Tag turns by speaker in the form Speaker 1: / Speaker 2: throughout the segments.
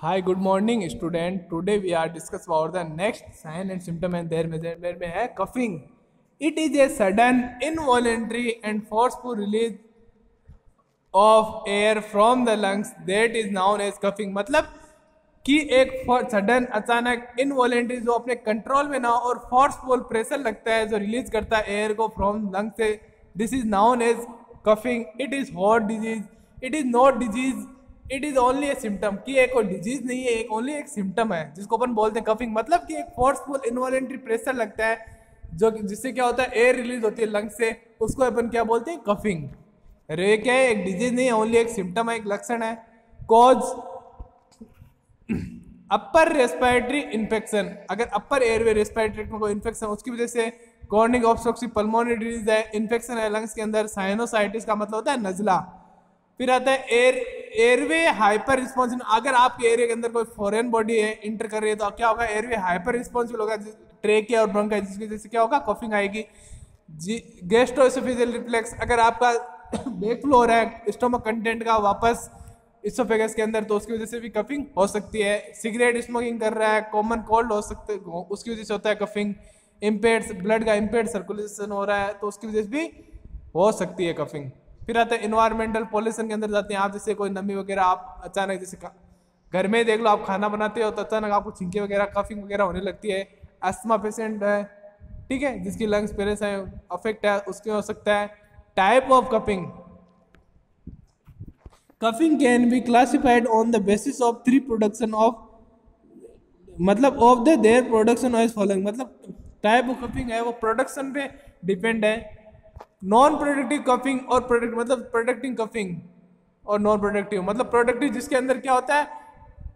Speaker 1: Hi, good morning, student. Today we are discuss about the next sign and symptom and their measure में है coughing. It is a sudden, involuntary and forceful release of air from the lungs that is known as coughing. मतलब कि एक sudden अचानक involuntary जो अपने control में ना हो और फोर्सफुल प्रेशर लगता है जो रिलीज करता है एयर को फ्रॉम लंग से, this is known as coughing. It is hot disease, it is not disease, it is only a symptom. कि एक कोई डिजीज नहीं है, एक ओनली एक सिम्टम है जिसको अपन बोलते हैं कफिंग. मतलब कि एक फोर्सफुल इनवॉलेंट्री प्रेशर लगता है जो जिससे क्या होता है एयर रिलीज होती है लंग से, उसको अपन क्या बोलते हैं कफिंग. अरे क्या है, एक डिजीज नहीं है, ओनली एक सिम्टम है, एक लक्षण है. कॉज अपर रेस्पिरेटरी इन्फेक्शन, अगर अपर एयरवे रेस्पिरेटरी में कोई इन्फेक्शन उसकी वजह से कॉर्निक ऑब्स्ट्रक्टिव पल्मोनरी डिजीज है, इन्फेक्शन है लंग्स के अंदर. साइनोसाइटिस का मतलब होता है नजला. फिर आता है एयरवे हाइपर रिस्पॉन्सिव. अगर आपके एरिया के अंदर कोई फॉरेन बॉडी है इंटर कर रही है तो क्या होगा, एयरवे हाइपर रिस्पॉन्सिबल होगा, ट्रेकिया और ब्रोंकाइटिस, जिसकी वजह से क्या होगा कफिंग आएगी. गैस्ट्रोएसोफेजियल रिफ्लेक्स, अगर आपका बैक फ्लो हो रहा है स्टोमक कंटेंट का वापस इसोफेगस के अंदर तो उसकी वजह से भी कफिंग हो सकती है. सिगरेट स्मोकिंग कर रहा है, कॉमन कोल्ड हो सकते उसकी वजह से होता है कफिंग. इम्पेयर्ड ब्लड का इम्पेयर्ड सर्कुलेशन हो रहा है तो उसकी वजह से भी हो सकती है कफिंग. फिर आता है इन्वायरमेंटल पॉल्यूशन के अंदर जाते हैं आप, जैसे कोई नमी वगैरह आप अचानक जैसे घर में देख लो आप खाना बनाते हो तो अचानक आपको छिंके वगैरह कफिंग वगैरह होने लगती है. अस्थमा पेशेंट है, ठीक है, जिसकी लंग्स पहले से अफेक्ट है, उसके हो सकता है. Type of coughing, coughing can be classified on the basis of three production of, मतलब of the their production as following. मतलब टाइप ऑफ कफिंग है वो प्रोडक्शन पे डिपेंड है. नॉन प्रोडक्टिव कफिंग और प्रोडक्ट, मतलब प्रोडक्टिव कफिंग और non productive. मतलब प्रोडक्टिव जिसके अंदर क्या होता है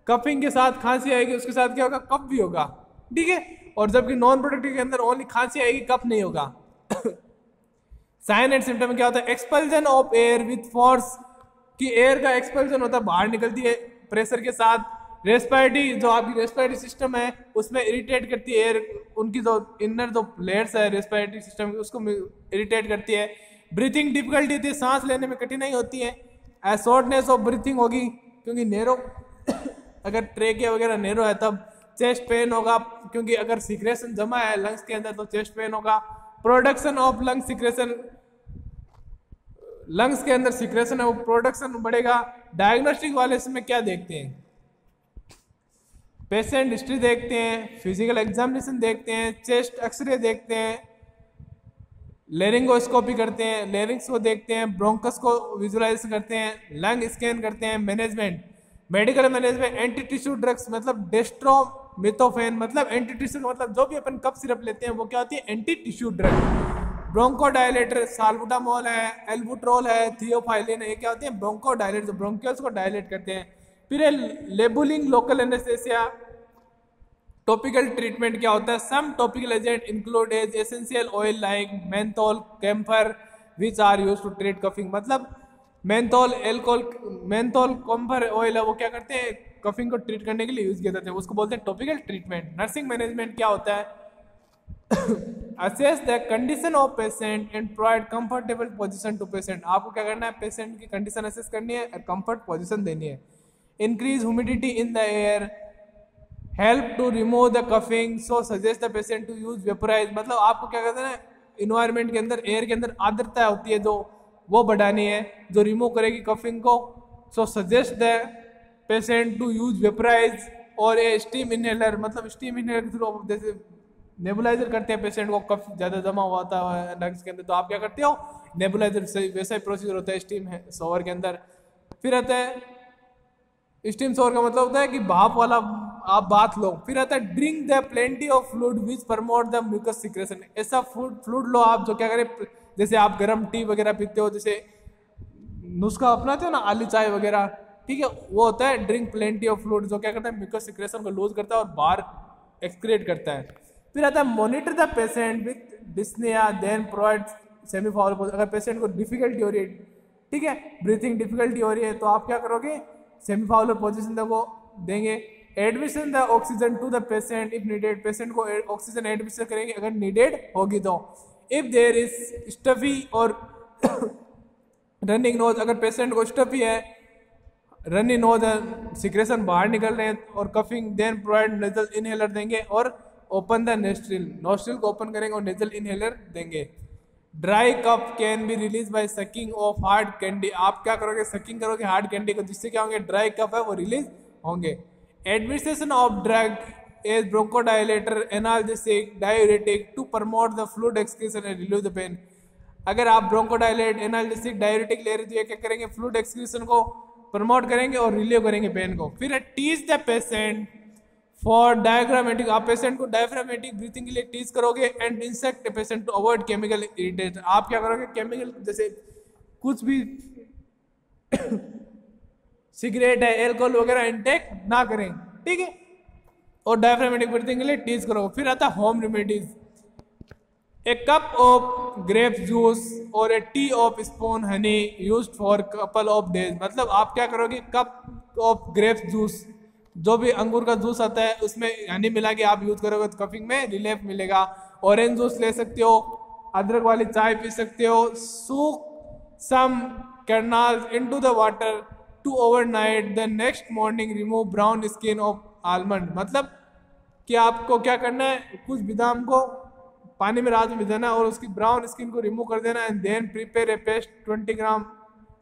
Speaker 1: कफिंग के साथ खांसी आएगी, उसके साथ क्या होगा कफ भी होगा, ठीक है. और जबकि नॉन प्रोडक्टिव के अंदर ओनली खांसी आएगी, कफ नहीं होगा. साइन एंड सिम्टम क्या होता है, expulsion of air with force, कि एयर का एक्सपल्जन होता है, बाहर निकलती है प्रेशर के साथ. रेस्पिरेटरी, जो आपकी रेस्पिरेटरी सिस्टम है उसमें इरिटेट करती है एयर, उनकी जो इनर जो लेयर्स है रेस्पिरेटरी सिस्टम की उसको इरिटेट करती है. ब्रीथिंग डिफिकल्टी होती है, सांस लेने में कठिनाई होती है. शॉर्टनेस ऑफ ब्रीथिंग होगी क्योंकि नेरो अगर ट्रेकिया वगैरह नेरो है तब. चेस्ट पेन होगा क्योंकि अगर सिक्रेशन जमा है लंग्स के अंदर तो चेस्ट पेन होगा. Production of lung secretion, lungs के अंदर सिक्रेशन है वो प्रोडक्शन बढ़ेगा. डायग्नोस्टिक वाले इसमें क्या देखते हैं, पेशेंट हिस्ट्री देखते हैं, फिजिकल एग्जामिनेशन देखते हैं, चेस्ट एक्सरे देखते हैं, लेरिंगोस्कोपी करते हैं, लेरिंग्स को देखते हैं, ब्रोंकस को विजुलाइज करते हैं, लंग स्कैन करते हैं. Management, medical management, anti tissue drugs, मतलब डेस्ट्रोमिथोफेन, मतलब एंटी टिश्यू मतलब जो भी अपन कफ सिरप लेते हैं वो क्या होती है anti tissue drug. Bronchodilator, salbutamol है, एल्बुट्रोल है, थियोफाइलिन है, ये क्या होते हैं ब्रोंकोडायलेटर, जो ब्रोंकियल्स को डायलेट करते हैं. फिर लेबुलिंग, लोकल एनेस्थेसिया. टॉपिकल ट्रीटमेंट क्या होता है, some topical agent include as essential oil like menthol, camphor which are used to treat coughing. मतलब menthol, alcohol, menthol camphor oil है वो क्या करते हैं कफिंग को ट्रीट करने के लिए यूज किया जाता है, उसको बोलते हैं टॉपिकल ट्रीटमेंट. नर्सिंग मैनेजमेंट क्या होता है, assess the condition of patient and provide comfortable position to patient. आपको क्या करना है, पेशेंट की कंडीशन असेस करनी है, कंफर्ट पोजीशन देनी है. Increase humidity in the air, help to remove the coughing, so suggest the patient to use vaporise. मतलब आपको क्या करना है, इन्वायरमेंट के अंदर एयर के अंदर आर्द्रता होती है जो वो बढ़ानी है जो रिमूव करेगी कफिंग को. So suggest the patient to use vaporise or a steam inhaler. मतलब स्टीम इनहेलर के थ्रू जैसे नेबुलाइजर करते हैं पेशेंट को कफ ज्यादा जमा हुआ था लंग्स के अंदर तो आप क्या करते हो नेबुलाइजर से, वैसा ही प्रोसीजर होता है स्टीम शॉवर के अंदर. फिर आता है स्टीम शॉवर का मतलब होता है कि भाप वाला आप बात लो. फिर आता है drink the plenty of fluid which promote the mucus secretion. ऐसा फ्लूइड लो आप जो क्या करें, जैसे आप गर्म टी वगैरह पीते हो, जैसे नुस्खा अपनाते हो ना आली चाय वगैरह, ठीक है, वो होता है ड्रिंक प्लेंटी ऑफ फ्लूइड, जो क्या करता है म्यूकस सिक्रेशन को लूज करता है और बाहर एक्सक्रीट करता है. फिर आता है monitor the patient with dyspnoea then provide semi Fowler. अगर पेशेंट को डिफिकल्टी हो रही है, ठीक है, ब्रीथिंग डिफिकल्टी हो रही है तो आप क्या करोगे सेमीफाउलर पोजीशन देंगे. Admission the oxygen to the patient if needed, patient को ऑक्सीजन एडमिशन करेंगे अगर नीडेड होगी तो. इफ देयर इज स्टफी और रनिंग नोज, अगर पेशेंट को स्टफी है रनी नोज सिक्रेशन बाहर निकल रहे हैं, और coughing then provide nasal inhaler देंगे, और ओपन द नोस्ट्रिल को ओपन करेंगे और नेजल इनहेलर देंगे। Dry cough can be release by sucking of hard candy, आप क्या करोगे, सकिंग करोगे हार्ड कैंडी को, जिससे क्या होंगे, ड्राई कफ है वो रिलीज होंगे। Administration of drug as bronchodilator, analgesic, diuretic to promote the fluid excretion and relieve the pain. अगर आप ब्रोंकोडायलेट, एनाल्जेसिक, डायूरेटिक ले रहे हो तो ये क्या करेंगे, फ्लूइड एक्सक्रीशन को प्रमोट करेंगे और रिलीव करेंगे पेन को। फिर है teach the patient for diaphragmatic, आप पेशेंट को डायग्रामेटिक ब्रीथिंग के लिए टीच करोगे। And instruct patient to avoid chemical irritation, आप क्या करोगे, केमिकल जैसे कुछ भी सिगरेट है, एल्कोहल वगैरह इंटेक ना करें, ठीक है, और डायग्रामेटिक ब्रीथिंग के लिए टीच करोगे। फिर आता home remedies, a cup of grape juice और a tea of spoon honey used for couple of days, मतलब आप क्या करोगे, कप ऑफ ग्रेप जूस, जो भी अंगूर का जूस आता है उसमें हनी मिला के आप यूज करोगे तो कफिंग में रिलीफ मिलेगा। ऑरेंज जूस ले सकते हो, अदरक वाली चाय पी सकते हो। Soak some kernels into the water to overnight, the next morning remove brown skin of almond, मतलब कि आपको क्या करना है, कुछ बादाम को पानी में रात में भिजाना और उसकी ब्राउन स्किन को रिमूव कर देना। And then prepare a paste 20 gram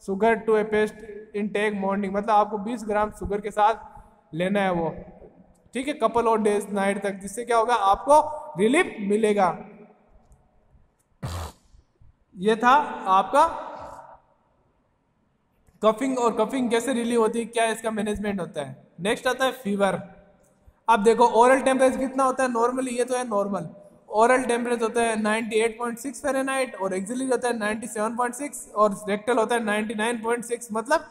Speaker 1: sugar to a paste in take morning, मतलब आपको 20 ग्राम शुगर के साथ लेना है वो, ठीक है, कपल और डेज नाइट तक, जिससे क्या होगा, आपको रिलीफ मिलेगा। ये था आपका कफिंग, और कफिंग कैसे रिलीव होती है, क्या इसका मैनेजमेंट होता है। नेक्स्ट आता है फीवर। अब देखो ओरल टेम्परेचर कितना होता है नॉर्मली, ये तो है नॉर्मल, ओरल टेम्परेचर होता है 98.6 फ़ारेनहाइट, और एक्सिलरी होता है 97.6, और रेक्टल होता है 99.6, मतलब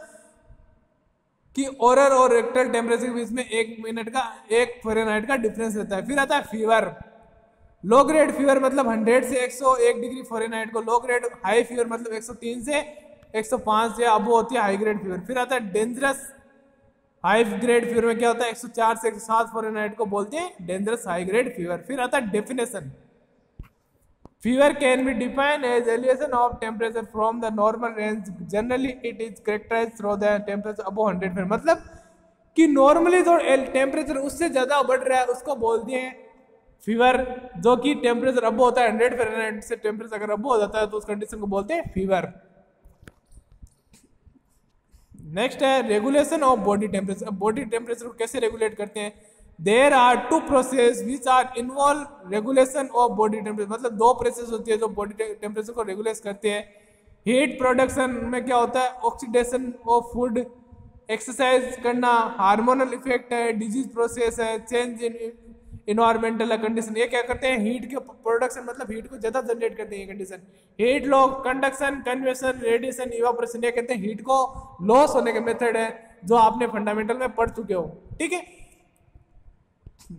Speaker 1: कि ओरल और रेक्टल टेम्परेचर के बीच में 1 मिनट का 1 फ़ारेनहाइट का डिफरेंस रहता है। फिर आता है फीवर, लो ग्रेड फीवर मतलब 100 से 101 डिग्री फ़ारेनहाइट को लो ग्रेड, हाई फीवर मतलब 103 से 105 से अब होती है हाई ग्रेड फीवर। फिर आता है डेंजरस हाई ग्रेड फीवर में क्या होता है, 104 से 107 फ़ारेनहाइट को बोलते हैं डेंजरस हाई ग्रेड फीवर। फिर आता है definition, fever can be defined as elevation of temperature from the normal range, generally it is characterised through the temperature above 100, मतलब कि नॉर्मली जो टेम्परेचर उससे ज्यादा बढ़ रहा है उसको बोलते हैं फीवर, जो कि टेम्परेचर अबव होता है 100 फ़ारेनहाइट से टेम्परेचर अगर अबव हो जाता है तो उस कंडीशन को बोलते हैं फीवर। नेक्स्ट है रेगुलेशन ऑफ बॉडी टेम्परेचर। अब बॉडी टेम्परेचर को कैसे रेगुलेट करते हैं, there are 2 process which are involve regulation of body temperature, मतलब 2 प्रोसेस होती है जो बॉडी टेम्परेचर को रेगुलेट करते हैं। हीट प्रोडक्शन में क्या होता है, ऑक्सीडेशन ऑफ फूड, एक्सरसाइज करना, हार्मोनल इफेक्ट है, डिजीज प्रोसेस है, चेंज इन इन्वायरमेंटल कंडीशन, ये क्या करते हैं, हीट के प्रोडक्शन, मतलब हीट को ज्यादा जनरेट करते हैं ये condition. Heat loss, conduction, convection, radiation, evaporation, ये कहते हैं हीट को लॉस होने के मेथड है, जो आपने फंडामेंटल में पढ़ चुके हो, ठीक है।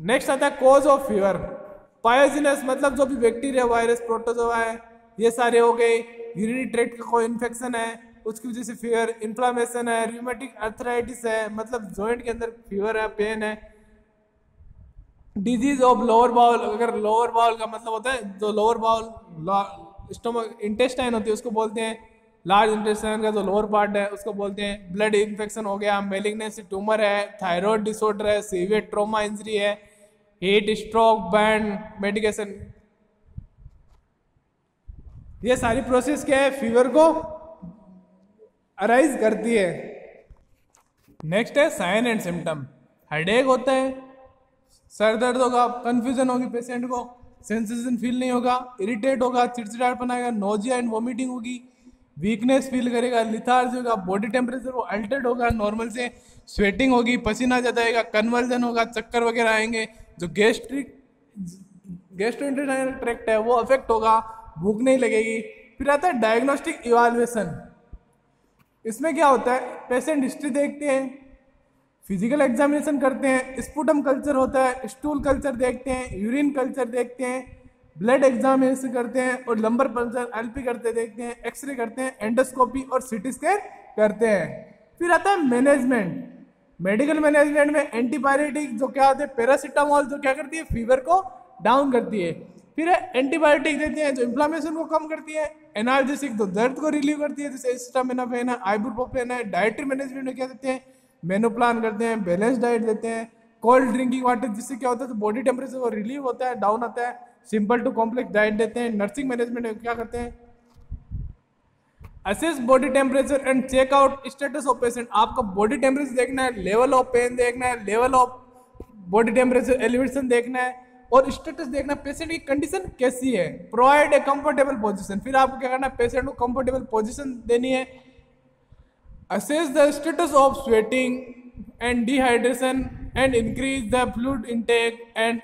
Speaker 1: नेक्स्ट आता है कॉज ऑफ फीवर, पायोजिनस मतलब जो भी बैक्टीरिया, वायरस, प्रोटोजोआ है, ये सारे हो गए। यूरिनरी ट्रैक्ट का कोई इन्फेक्शन है उसकी वजह से फीवर, इन्फ्लामेशन है, रूमेटिक अर्थराइटिस है, मतलब जॉइंट के अंदर फीवर है, पेन है। डिजीज ऑफ लोअर बाउल, अगर लोअर बाउल का मतलब होता है जो लोअर बाउल स्टोमक इंटेस्टाइन होती है उसको बोलते हैं, लार्ज इंटेस्टाइन का जो लोअर पार्ट है उसको बोलते हैं। ब्लड इन्फेक्शन हो गया, मेलिग्नेंसी ट्यूमर है, थायराइड डिसऑर्डर है, सीवियर ट्रॉमा इंजरी है, हीट स्ट्रोक, बैंड मेडिकेशन, ये सारी प्रोसेस क्या है, फीवर को अराइज करती है। नेक्स्ट है साइन एंड सिम्टम, हेडेक होता है, सर दर्द होगा, कंफ्यूजन होगी पेशेंट को, सेंसेशन फील नहीं होगा, इरिटेट होगा, चिड़चिड़ापन आएगा, नोजिया एंड वोमिटिंग होगी, वीकनेस फील करेगा, लिथार्जी होगा, बॉडी टेम्परेचर वो अल्टर्ड होगा नॉर्मल से, स्वेटिंग होगी, पसीना ज़्यादा आएगा, कन्वर्जन होगा, चक्कर वगैरह आएंगे, जो गैस्ट्रोइंटेस्टाइनल ट्रैक्ट है वो अफेक्ट होगा, भूख नहीं लगेगी। फिर आता है डायग्नोस्टिक इवाल्युएशन, इसमें क्या होता है, पेशेंट हिस्ट्री देखते हैं, फिजिकल एग्जामिनेशन करते हैं, स्पुटम कल्चर होता है, स्टूल कल्चर देखते हैं, यूरिन कल्चर देखते हैं, ब्लड एग्जामिनेशन करते हैं, और लंबर पंक्चर एलपी करते देखते हैं, एक्सरे करते हैं, एंडोस्कोपी और सीटी स्कैन करते हैं। फिर आता है मैनेजमेंट, मेडिकल मैनेजमेंट में एंटीबायोटिक जो क्या होते हैं, पैरासीटामोल जो क्या करती है, फीवर को डाउन करती है। फिर एंटीबायोटिक देते हैं जो इन्फ्लामेशन को कम करती है, एनाल्जेसिक तो दर्द को रिलीव करती है जैसे एसिटामिनोफेन है, आइबुप्रोफेन है। डाइटरी मैनेजमेंट में क्या देते हैं, मेनू प्लान करते हैं, बैलेंस डाइट देते हैं, कोल्ड ड्रिंकिंग वाटर, जिससे क्या होता है तो बॉडी टेम्परेचर वो रिलीव होता है, डाउन आता है, सिंपल टू कॉम्प्लेक्स डाइट देते हैं। नर्सिंग मैनेजमेंट में क्या करते हैं, assess body temperature and check out status of patient. आपका बॉडी टेम्परेचर देखना है, लेवल ऑफ पेन देखना है, level of body temperature elevation देखना है और स्टेटस देखना है, पेशेंट की कंडीशन कैसी है। प्रोवाइड ए कंफर्टेबल पोजीशन, फिर आपको क्या करना है, पेशेंट को कंफर्टेबल पोजीशन देनी है। Assess the status of sweating and dehydration and increase the fluid intake and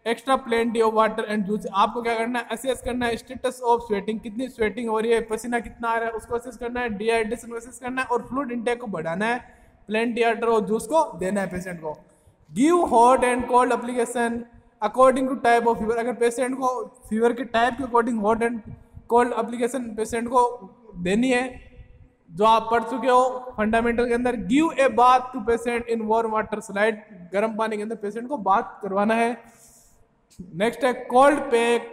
Speaker 1: extra plenty of water and juice. आपको क्या करना है, असेस करना है स्टेटस ऑफ स्वेटिंग, कितनी स्वेटिंग हो रही है, पसीना कितना आ रहा है, उसको असेस करना है, डिहाइड्रेशन को असेस करना है और फ्लूइड इनटेक को बढ़ाना है, प्लेंटी वाटर और जूस को देना है पेशेंट को। Give hot and cold application according to type of fever. अगर पेशेंट को फीवर के टाइप के according hot and cold application patient को देनी है, जो आप पढ़ चुके हो फंडामेंटल के अंदर। Give a bath to patient in warm water slide, गर्म पानी के अंदर पेशेंट को बाथ करवाना है। नेक्स्ट है cold pack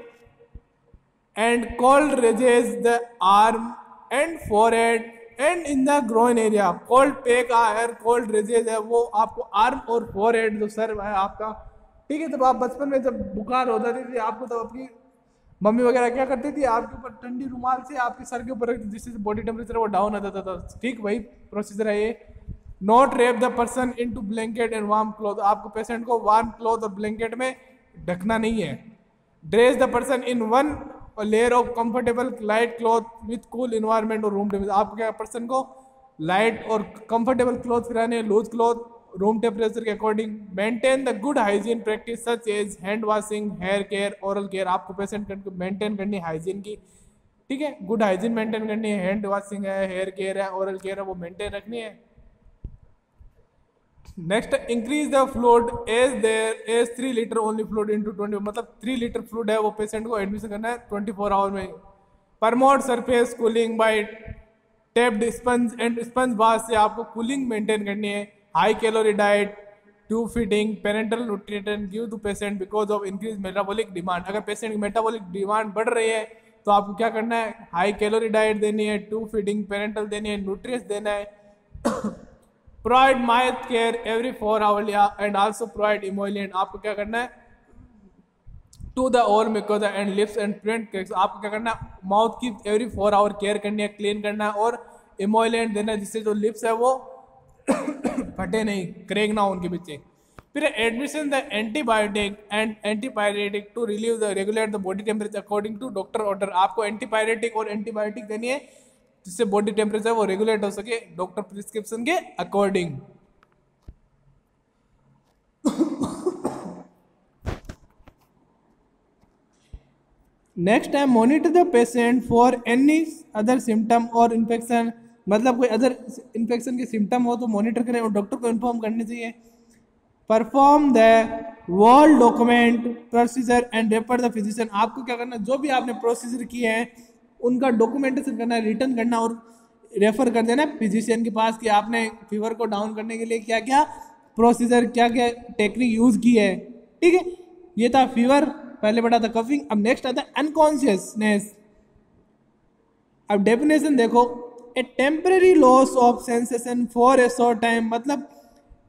Speaker 1: and cold raises the arm and forehead and in the groin area. Cold pack है, कोल्ड रेजेस है, वो आपको आर्म और फोरहेड जो सर है आपका, ठीक है। जब आप बचपन में जब बुखार हो जाती थी आपको, तब अपनी मम्मी वगैरह क्या करती थी, आपके ऊपर ठंडी रुमाल से आपके सर के ऊपर रखती, जिससे बॉडी टेम्परेचर वो डाउन आ जाता था। ठीक वही प्रोसीजर है ये। Not wrap the person into blanket and warm cloth. आपको पेशेंट को वार्म क्लॉथ और ब्लैंकेट में ढकना नहीं है। Dress the person in one layer of comfortable light cloth with cool environment और रूम टेम्परेचर। आपको क्या पर्सन को लाइट और कंफर्टेबल क्लॉथ फिराने, लूज क्लॉथ, रूम टेम्परेचर के according. Maintain the good hygiene practice such as hand washing, hair care, oral care. आपको patient को maintain करनी है हाइजीन की, ठीक है। गुड हाइजीन मेंटेन करनी है, हैंड वॉशिंग है, हेयर केयर है, ओरल केयर है, वो मेंटेन रखनी है। Next, increase the fluid as there as 3 litre only fluid into 20, मतलब 3 लीटर फ्लूइड है वो पेशेंट को एडमिशन करना है 24 आवर में। Promote surface cooling by taped sponge and sponge bath से आपको कूलिंग मेंटेन करनी है। High calorie diet, tube feeding, parental nutrition give to patient because of increase metabolic demand. अगर पेशेंट की मेटाबॉलिक डिमांड बढ़ रही है तो आपको क्या करना है, हाई कैलोरी डाइट देनी है, ट्यूब फीडिंग, पेरेंटल देनी है, न्यूट्रिएंट्स देना है। Provide mouth care every 4 hour and also provide emollient. आपको क्या करना है, to the oral mucosa and lips and print. आपको क्या करना है, माउथ की एवरी 4 आवर केयर करनी है, क्लीन करना है और इमोलिएंट देना है, जिससे जो लिप्स है वो फटे नहीं, क्रेक ना हो उनके पीछे। फिर admission the antibiotic and antipyretic to relieve the regulate the body temperature according to doctor order. आपको एंटीपायरेटिक और एंटीबायोटिक देनी है जिससे बॉडी टेम्परेचर वो रेगुलेट हो सके डॉक्टर प्रिस्क्रिप्शन के अकॉर्डिंग। नेक्स्ट है monitor the patient for any other symptom और इन्फेक्शन। मतलब कोई अदर इन्फेक्शन के सिम्टम हो तो मॉनिटर करें और डॉक्टर को इन्फॉर्म करनी चाहिए। Perform the word document procedure and refer the physician. आपको क्या करना, जो भी आपने प्रोसीजर किए हैं उनका डॉक्यूमेंटेशन करना है, रिटर्न करना और रेफर कर देना फिजिशियन के पास कि आपने फीवर को डाउन करने के लिए क्या क्या प्रोसीजर, क्या क्या टेक्निक यूज की है। ठीक है, ये था फीवर, पहले पढ़ा था कफिंग। अब नेक्स्ट आता है अनकॉन्शियसनेस। अब डेफिनेशन देखो, a temporary loss of sensation for a short time, मतलब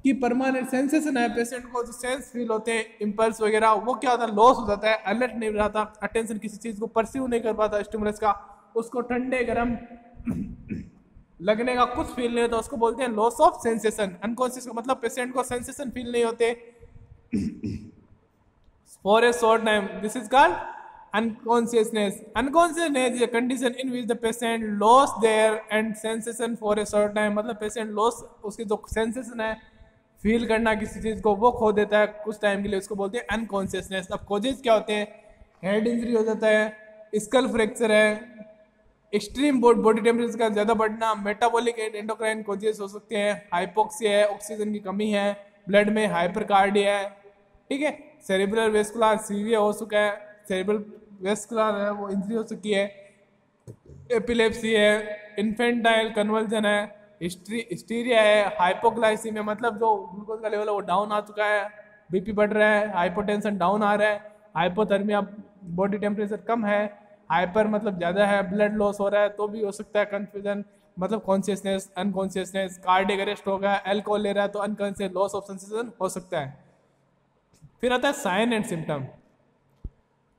Speaker 1: कि परमानेंट सेंसेशन है, पेशेंट को जो सेंस फील होते हैं, इम्पल्स वगैरह, वो क्या होता है, लॉस हो जाता है, अलर्ट नहीं रहता, अटेंशन किसी चीज को परसीव नहीं कर पाता स्टिमुलस का, उसको ठंडे गर्म लगने का कुछ फील नहीं होता, उसको बोलते हैं लॉस ऑफ सेंसेशन। अनकॉन्शियस का मतलब पेशेंट को सेंसेशन फील नहीं होते for a short time, this is called unconsciousness. Unconsciousness is a condition in which the patient lost their and sensation for a short time, मतलब patient loss, उसकी जो sensation है feel करना किसी चीज को, वो खो देता है कुछ टाइम के लिए, उसको बोलते हैं अनकॉन्शियसनेस। अब कॉजेज क्या होते हैं, हेड इंजरी हो जाता है, स्कल फ्रैक्चर है, एक्सट्रीम बॉडी टेम्परेचर का ज़्यादा बढ़ना, मेटाबॉलिक एंड एंडोक्राइन कॉजेज हो सकते हैं, हाइपोक्सिया है, ऑक्सीजन की कमी है ब्लड में, हाइपरकार्डिया है, ठीक है, सेरिब्रल वेस्कुलर सीवियर हो चुका है, सेरिब्रल वेस्कुलर है वो इंजरी हो चुकी है, एपिलेप्सी है, इन्फेंटाइल कन्वर्जन है, हिस्टीरिया है, हाइपोग्लाइसीमिया मतलब जो ग्लूकोज का लेवल है वो डाउन आ चुका है, बीपी बढ़ रहा है, हाइपोटेंशन डाउन आ रहा है, हाइपोथर्मिया बॉडी टेम्परेचर कम है, हाइपर मतलब ज़्यादा है, ब्लड लॉस हो रहा है तो भी हो सकता है, कन्फ्यूजन, मतलब कॉन्शियसनेस, अनकॉन्शियसनेस, कार्डियक अरेस्ट होगा, अल्कोहल ले रहा है तो अनकॉन्शियस, लॉस ऑफ सेंसेशन हो सकता है। फिर आता है साइन एंड सिम्टम,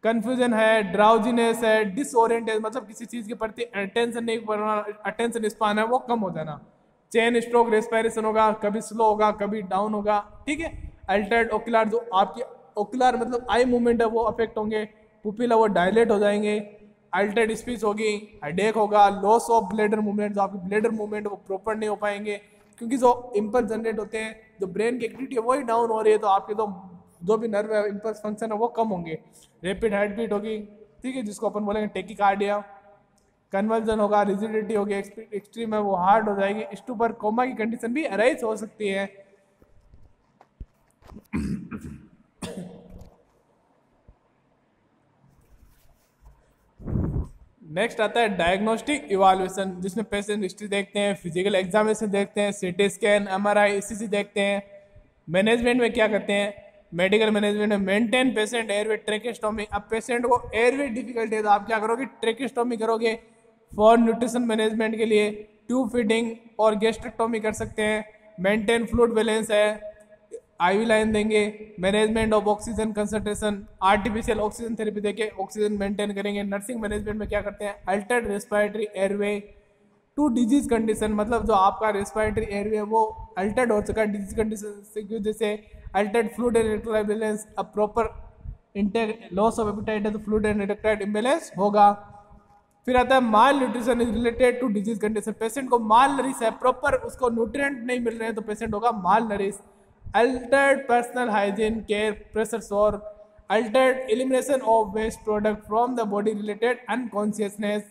Speaker 1: कंफ्यूजन है, ड्राउजीनेस है, डिसओरिएंटेड मतलब किसी चीज के प्रति अटेंशन नहीं करना, अटेंशन स्पान है वो कम हो जाना, चेन स्ट्रोक, रेस्पिरेशन होगा, कभी स्लो होगा कभी डाउन होगा, ठीक है। अल्टर्ड ओकुलर, जो आपकी ओकुलर मतलब आई मूवमेंट है वो अफेक्ट होंगे, पुपिल है वो डायलेट हो जाएंगे, अल्टर्ड स्पीच होगी, हेडेक होगा, लॉस ऑफ ब्लैडर मूवमेंट, जो आपकी ब्लैडर मूवमेंट वो प्रॉपर नहीं हो पाएंगे क्योंकि जो इम्पल्स जनरेट होते हैं, जो ब्रेन की एक्टिविटी है वही डाउन हो रही है तो आपके जो भी नर्व है, इम्पल्स फंक्शन है वो कम होंगे, रैपिड हार्ट बीट होगी, ठीक है, जिसको अपन बोलेंगे टेकिकार्डिया, कन्वर्जन होगा, रिजिडिटी होगी, एक्सट्रीम है वो हार्ड हो जाएगी, स्टूपर, कोमा की कंडीशन भी अराइज हो सकती है। नेक्स्ट आता है डायग्नोस्टिक इवाल्युएशन, जिसमें पेशेंट हिस्ट्री देखते हैं, फिजिकल एग्जामिनेशन देखते हैं, सीटी स्कैन, एमआरआई, ईसीजी देखते हैं। मैनेजमेंट में क्या करते हैं, मेडिकल मैनेजमेंट में मेंटेन पेशेंट एयरवे ट्रेकेस्टोमी, अब पेशेंट को एयरवे डिफिकल्टी है तो आप क्या करोगे, ट्रेकेस्टोमी करोगे। फॉर न्यूट्रिशन मैनेजमेंट के लिए ट्यूब फीडिंग और गैस्ट्रेक्टोमी कर सकते हैं। मेंटेन फ्लूइड बैलेंस है, आईवी लाइन देंगे। Management of oxygen concentration, artificial oxygen therapy देके ऑक्सीजन मेंटेन करेंगे। नर्सिंग मैनेजमेंट में क्या करते हैं, altered respiratory airway to disease condition, मतलब जो आपका रेस्पिरेटरी एयरवे है वो अल्टर्ड हो चुका है डिजीज कंडीशन से की वजह से, altered fluid and electrolyte balance, अब proper intake loss of appetite है तो फ्लूइड एंड इलेक्ट्रोलाइट इम्बैलेंस होगा। फिर आता है malnutrition is related to disease condition, patient को माल नरिश है, प्रॉपर उसको न्यूट्रिएंट नहीं मिल रहे हैं तो पेशेंट होगा malnourish. Altered personal hygiene care, pressure sore, altered elimination of waste product from the body related unconsciousness,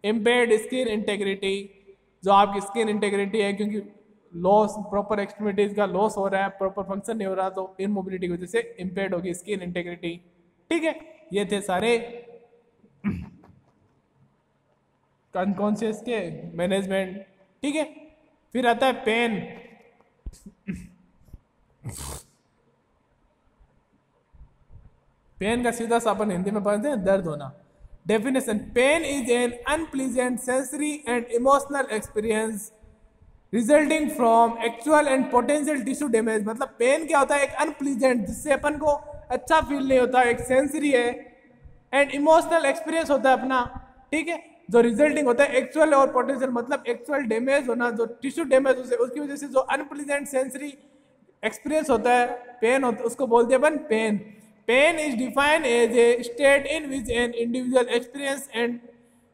Speaker 1: impaired skin integrity, जो आपकी स्किन इंटेग्रिटी है क्योंकि लॉस, प्रॉपर एक्सट्रीमिटीज का लॉस हो रहा है, प्रॉपर फंक्शन नहीं हो रहा तो इनमोबिलिटी की वजह से इम्पेयर्ड होगी स्किन इंटेग्रिटी, ठीक है। ये थे सारे अनकॉन्शियस के मैनेजमेंट, ठीक है। फिर आता है पेन, पेन का सीधा सा अपन हिंदी में पढ़ते हैं दर्द होना। Definition, pain is an unpleasant sensory and emotional experience resulting from actual and potential tissue damage, मतलब पेन क्या होता है, एक अनप्लीजेंट जिससे अपन को अच्छा फील नहीं होता, एक सेंसरी है, एंड इमोशनल एक्सपीरियंस होता है अपना, ठीक है, जो रिजल्टिंग होता है एक्चुअल और पोटेंशियल, मतलब एक्चुअल डैमेज होना, जो टिश्यू डैमेज होता है उसकी वजह से जो अनप्लीजेंट सेंसरी एक्सपीरियंस होता है, पेन होता है, उसको बोलते हैं अपन pain. Pain is defined as a state in which an individual experience and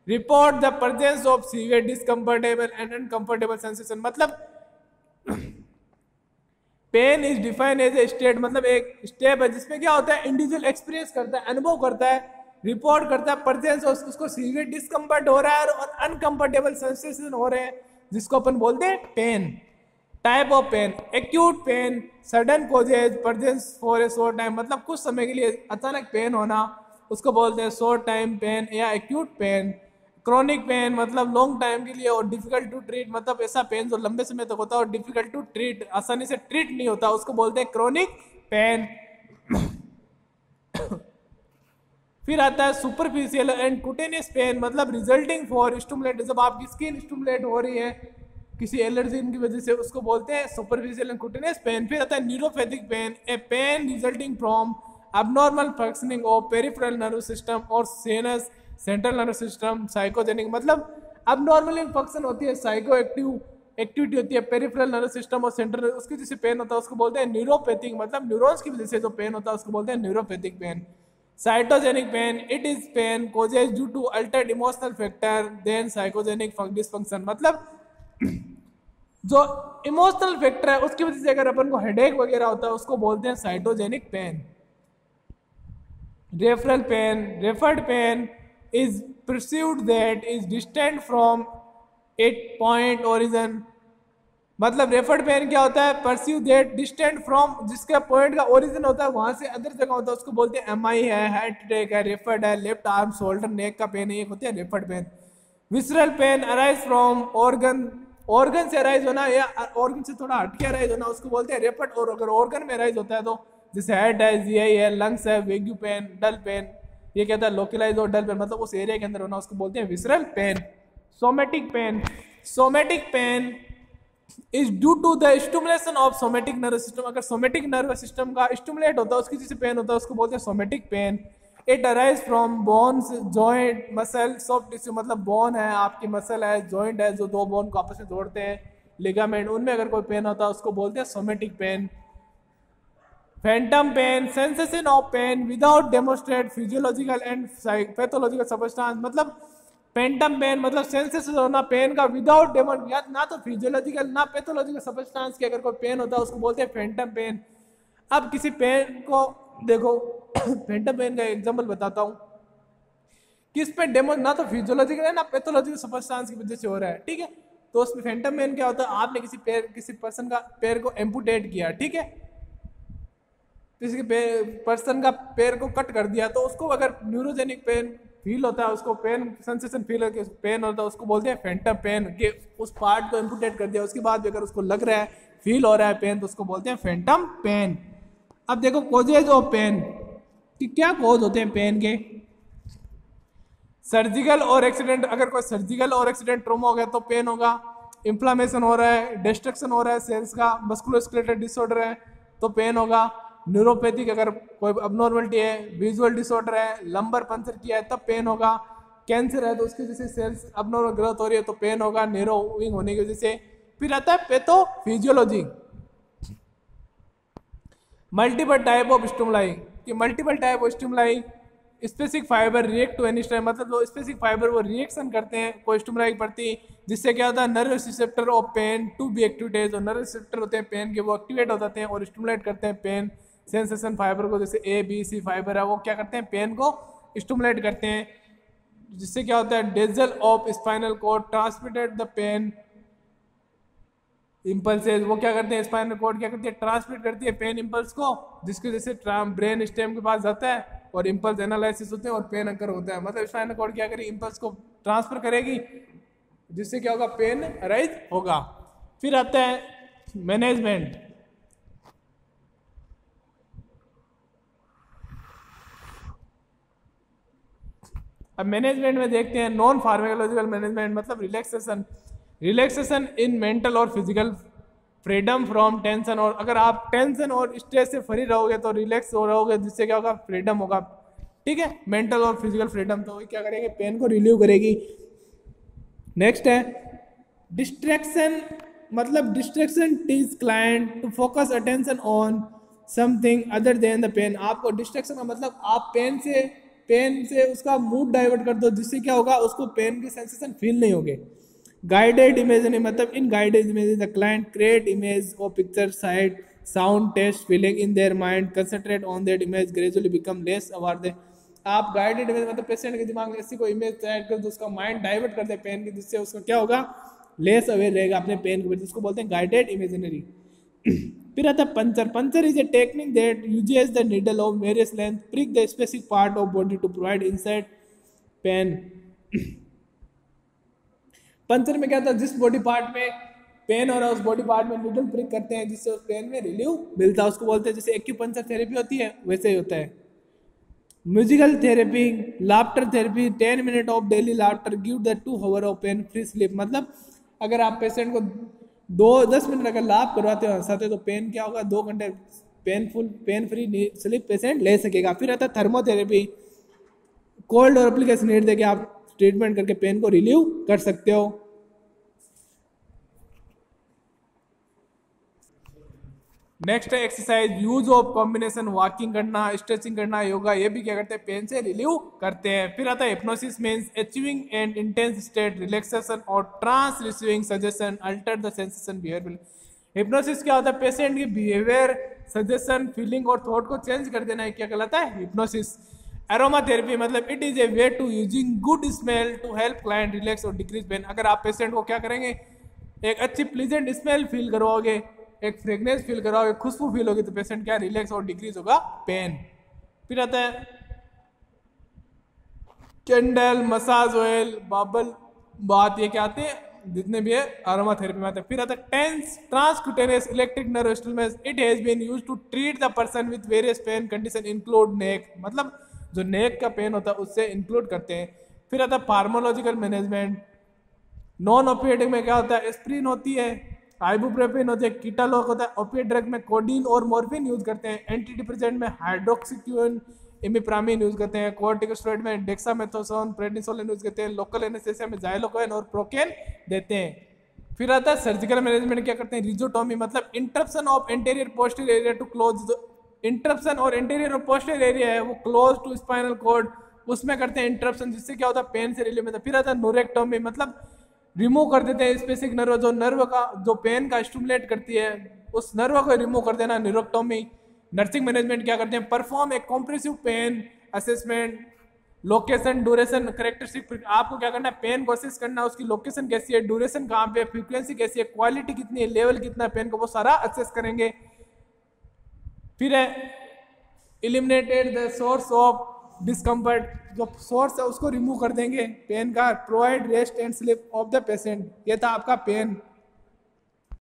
Speaker 1: report the presence of severe discomfortable and uncomfortable sensation, मतलब pain is defined as a state, मतलब एक स्टेप है जिसमें क्या होता है, इंडिविजुअल एक्सपीरियंस करता है, अनुभव करता है, रिपोर्ट करता है प्रेजेंस, उसको सीवियर डिस्कम्फर्ट हो रहा है और अनकंफर्टेबल सेंसेशन हो रहे हैं, जिसको अपन बोलते हैं pain. Type of pain, acute pain, sudden causes, presence for a short time, मतलब कुछ समय के लिए अचानक पेन होना, उसको बोलते हैं शॉर्ट टाइम पेन या एक्यूट पेन। क्रोनिक पेन मतलब लॉन्ग टाइम के लिए और डिफिकल्ट टू ट्रीट, मतलब ऐसा पेन जो लंबे समय तक होता है और डिफिकल्ट टू ट्रीट, आसानी से ट्रीट नहीं होता, उसको बोलते हैं क्रोनिक पेन। फिर आता है सुपरफिशियल एंड कुटेनियस पेन, मतलब रिजल्टिंग फॉर स्टिमुलेट, जब आपकी स्किन स्टिमुलेट हो रही है किसी एलर्जी की वजह से, उसको बोलते हैं सुपरफिशियल एंड कुटेनियस पेन। फिर आता है neuropathic pain, a pain resulting from abnormal functioning of peripheral nervous system और सीनस सेंट्रल नर्वस सिस्टम। साइकोजेनिक मतलब abnormal फंक्शन होती है, साइको एक्टिविटी होती है पेरिफेरल नर्वस सिस्टम और सेंट्रल, उसकी जैसे पेन होता है उसको बोलते हैं न्यूरोपैथिक, मतलब न्यूरॉन्स की वजह से जो पेन होता है उसको बोलते हैं neuropathic pain. Cytogenic pain, it is pain causes due to altered emotional factor then psychogenic dysfunction, मतलब जो इमोशनल फैक्टर है उसकी वजह से अगर अपन को हेडेक वगैरह होता है उसको बोलते हैं cytogenic pain. Referral pain, referred pain is perceived that is distant from its point origin, मतलब रेफर्ड पेन क्या होता है, परसीव दैट डिस्टेंट फ्रॉम, जिसका पॉइंट का ओरिजिन होता है वहां से अदर जगह होता है, उसको बोलते हैं एमआई है, हार्ट अटैक है, रेफर्ड है, लेफ्ट आर्म शोल्डर नेक का पेन है, ये होती है referred pain. Visceral pain arise from organ से अराइज होना या ऑर्गन से थोड़ा हटके अराइज होना, उसको बोलते हैं रेफर्ड, और अगर ऑर्गन में अराइज होता है तो जैसे हेड है, जीआई है, लंग्स है, वेग्यू पेन, डल पेन, ये कहता है लोकलाइज और डल पेन, मतलब उस एरिया के अंदर होना, उसको बोलते हैं visceral pain. Somatic pain, somatic pain is due to the stimulation of somatic nervous system. अगर सोमेटिक नर्वस सिस्टम का स्टिमुलेट होता है, उसकी जैसे पेन होता है, उसको बोलते हैं somatic pain. It arise from bones, joint, muscle, soft tissue. मतलब बोन है, आपकी मसल है, जॉइंट है, जो दो बोन को आपस में जोड़ते हैं, लिगामेंट, उनमें अगर कोई पेन होता है उसको बोलते हैं somatic pain. Phantom pain, sensation of pain without demonstrate physiological and pathological substance. मतलब पेंटम पेन मतलब सेंसेशन होना पेन का विदाउट डेमोन, या ना तो फिजियोलॉजिकल ना पैथोलॉजिकल सबस्टांस के अगर कोई पेन होता है उसको बोलते हैं फैंटम पेन। अब किसी पेन को देखो फैंटम पेन का एग्जांपल बताता हूँ, किस पे डेमो ना तो फिजियोलॉजिकल है ना पैथोलॉजिकल सबस्टांस की वजह से हो रहा है, ठीक है। तो उसमें फैंटम पेन क्या होता है, आपने किसी पर्सन का पैर को एम्पुटेट किया, ठीक है, किसी पर्सन का पैर को कट कर दिया, तो उसको अगर न्यूरोजेनिक पेन फील होता है, उसको पेन सेंसेशन फील होकर पेन होता है, उसको बोलते हैं फैंटम पेन। कि उस पार्ट को एम्पुटेट कर दिया, उसके बाद भी अगर उसको लग रहा है, फील हो रहा है पेन, तो उसको बोलते हैं फैंटम पेन। अब देखो कॉजेज ऑफ पेन कि क्या कॉज होते हैं पेन के। सर्जिकल और एक्सीडेंट, अगर कोई सर्जिकल और एक्सीडेंट ट्रॉमा हो गया तो पेन होगा। इन्फ्लामेशन हो रहा है, डिस्ट्रक्शन हो रहा है सेल्स का, मस्कुलोस्केलेटल डिसऑर्डर है तो पेन होगा। न्यूरोपैथिक अगर कोई अबनॉर्मलिटी है, विजुअल डिसऑर्डर है, लंबर पंचर किया है तब पेन होगा। कैंसर है तो उसकी वजह से सेल्स अबनॉर्मल ग्रोथ हो रही है तो पेन होगा, नेरोइंग होने की वजह से। फिर आता है pathophysiology, multiple type of stimuli, कि multiple type of stimuli specific fibre react to any stimuli, मतलब वो स्पेसिफिक फाइबर वो रिएक्शन करते हैं कोई स्टिमुलाई के प्रति, जिससे क्या होता है nervous receptor of pain to be activated. जो नर्वस रिसेप्टर होते हैं पेन के वो एक्टिवेट हो जाते हैं और स्टिमुलेट करते हैं पेन सेंसेशन फाइबर को, जैसे ए बी सी फाइबर है वो क्या करते हैं पेन को स्टिमुलेट करते हैं, जिससे क्या होता है dorsal of spinal cord transmitted the pain impulses. वो क्या करते हैं स्पाइनल कॉर्ड क्या करती है ट्रांसमिट करती है पेन इम्पल्स को, जिसकी वजह से ब्रेन स्टेम के पास जाता है और इम्पल्स एनालिसिस होते हैं और पेन अकर होता है। मतलब स्पाइनल कॉर्ड क्या करेगी इम्पल्स को ट्रांसफर करेगी, जिससे क्या होगा पेन अराइज होगा। फिर आता है मैनेजमेंट। अब मैनेजमेंट में देखते हैं नॉन फार्माकोलॉजिकल मैनेजमेंट, मतलब रिलैक्सेशन, रिलैक्सेशन इन मेंटल और फिजिकल फ्रीडम फ्रॉम टेंशन। और अगर आप टेंशन और स्ट्रेस से फ्री रहोगे तो रिलैक्स हो रहोगे, जिससे क्या होगा फ्रीडम होगा, ठीक है, मेंटल और फिजिकल फ्रीडम। तो क्या करेगी पेन को रिलीव करेगी। नेक्स्ट है डिस्ट्रैक्शन, मतलब distraction teaches client to focus attention on something other than the pain. आपको डिस्ट्रैक्शन का मतलब आप पेन से उसका मूड डाइवर्ट कर दो, जिससे क्या होगा उसको पेन की सेंसेशन फील नहीं होगी। गाइडेड इमेजिंग, मतलब in guided imaging the client create image or picture, sight, sound, taste, feeling in their mind, concentrate on that image, gradually become less aware they. आप गाइडेड इमेज मतलब patient के दिमाग में ऐसी कोई इमेज तैयार कर दो, उसका माइंड डाइवर्ट कर दे पेन की, जिससे उसका क्या होगा लेस अवेयर रहेगा अपने पेन के प्रति, जिसको बोलते हैं गाइडेड इमेजिनरी। फिर आता है puncture. Puncture is a technique that uses the needle of various length prick the specific part of body to provide inside pain. Puncture में क्या होता है जिस बॉडी पार्ट में पेन हो रहा है उस बॉडी पार्ट में नीडल प्रिक करते हैं, जिससे उस पेन में रिलीव मिलता है, उसको बोलते हैं जैसे एक्यूपंचर थेरेपी होती है वैसे ही होता है। Musical therapy, laughter therapy, 10 minute of daily laughter give the 2 hour of pain free sleep. मतलब अगर आप पेशेंट को 10 मिनट अगर लाभ करवाते हो हंसाते तो पेन क्या होगा 2 घंटे पेन फ्री स्लीप पेशेंट ले सकेगा। फिर आता है थर्मोथेरेपी, कोल्ड और एप्लीकेशन हीट देके आप ट्रीटमेंट करके पेन को रिलीव कर सकते हो। नेक्स्ट है exercise, use of combination, walking करना, स्ट्रेचिंग करना, योगा, ये भी क्या करते हैं पेन से रिलीव करते हैं। फिर आता है hypnosis means achieving and intense state relaxation और trance receiving suggestion alter the sensation behaviour. Hypnosis क्या होता है पेशेंट की बिहेवियर, सजेशन, फीलिंग और थॉट को चेंज कर देना है, क्या कहलाता है हिप्नोसिस। एरोमा थेरेपी मतलब it is a way to using good smell to help client relax और डिक्रीज पेन। अगर आप पेशेंट को क्या करेंगे एक अच्छी प्लीजेंट स्मेल फील करवाओगे, एक फ्रेगनेंस फील कराओगे, खुशबू फील होगी तो पेशेंट क्या रिलैक्स और डिक्रीज होगा पेन। फिर आता है कैंडल, मसाज ऑयल, बाबल बात, ये क्या आते हैं जितने भी है अरोमा थेरेपी में आते हैं। फिर आता है TENS transcutaneous electric nerve stimulation, it has been used to treat the person with various pain condition include neck, मतलब जो नेक का पेन होता है उससे इंक्लूड करते हैं। फिर आता है फार्माकोलॉजिकल मैनेजमेंट, नॉन ओपिएटिक में क्या होता है, एस्प्रिन होती है, आइबुप्रोफेन होती है, कीटालोक होता है। ओपिएट ड्रग में कोडीन और मॉर्फिन यूज करते हैं। एंटी डिप्रेसेंट में हाइड्रोक्सीक्विन, इमिप्रामिन यूज करते हैं। कोर्टिकोस्टेरॉइड में डेक्सामेथासोन, प्रेडनिसोलिन यूज करते हैं। लोकल एनेस्थेसिया में जाइलोकेन और प्रोकेन देते हैं। फिर आता है सर्जिकल मैनेजमेंट, क्या करते हैं, रिजोटोमी, मतलब interruption of anterior posterior area to close, interruption और एंटीरियर और पोस्टीरियर एरिया है वो क्लोज टू स्पाइनल कॉर्ड, उसमें करते हैं इंटरप्शन, जिससे क्या होता है, पेन से रिलीफ मिलता है। फिर आता है नोरेक्टोमी, मतलब रिमूव कर देते हैं स्पेसिफिक नर्व, जो नर्व का जो पेन का स्टिमुलेट करती है उस नर्व को रिमूव कर देना, न्यूरोक्टोमी। नर्सिंग मैनेजमेंट क्या करते हैं, परफॉर्म एक comprehensive pain assessment, location, duration, characteristic, आपको क्या करना है, पेन को असेस करना, उसकी लोकेशन कैसी है, ड्यूरेशन कहाँ पे, फ्रीक्वेंसी कैसी है, क्वालिटी कितनी है, लेवल कितना है पेन को, वो सारा असेस करेंगे। फिर है eliminated the source of discomfort, जो सोर्स है उसको रिमूव कर देंगे पेन का। Provide rest and sleep of the patient, ये था आपका पेन।